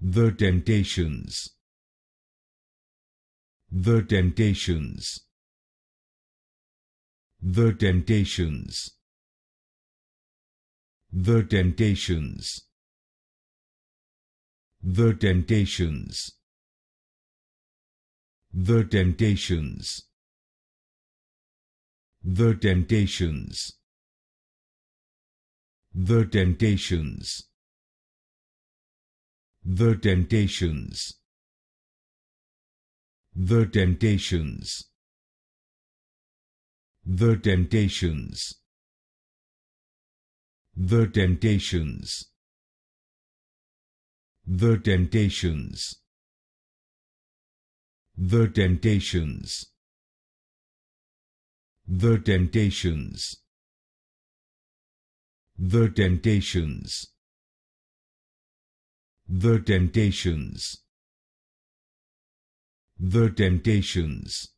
The temptations. The temptations. The temptations. The temptations. The temptations. The temptations. The temptations. The temptations. The temptations. The temptations. The temptations. The temptations. The temptations. The temptations. The temptations. The temptations. The temptations. The temptations.